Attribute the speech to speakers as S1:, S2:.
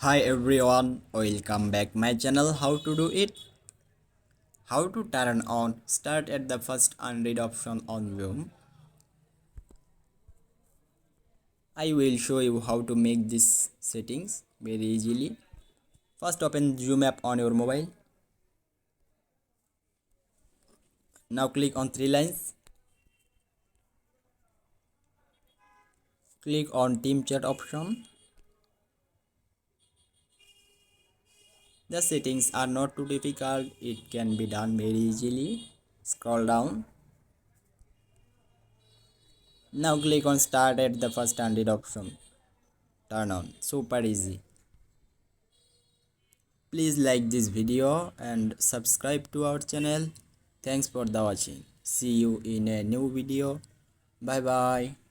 S1: Hi everyone, welcome back my channel. How to do it? How to turn on start at the first unread option on Zoom. I will show you how to make these settings very easily. First open Zoom app on your mobile. Now click on three lines. Click on team chat option. The settings are not too difficult. It can be done very easily. Scroll down. Now click on start at the first unread option. Turn on. Super easy. Please like this video and subscribe to our channel. Thanks for the watching. See you in a new video. Bye bye.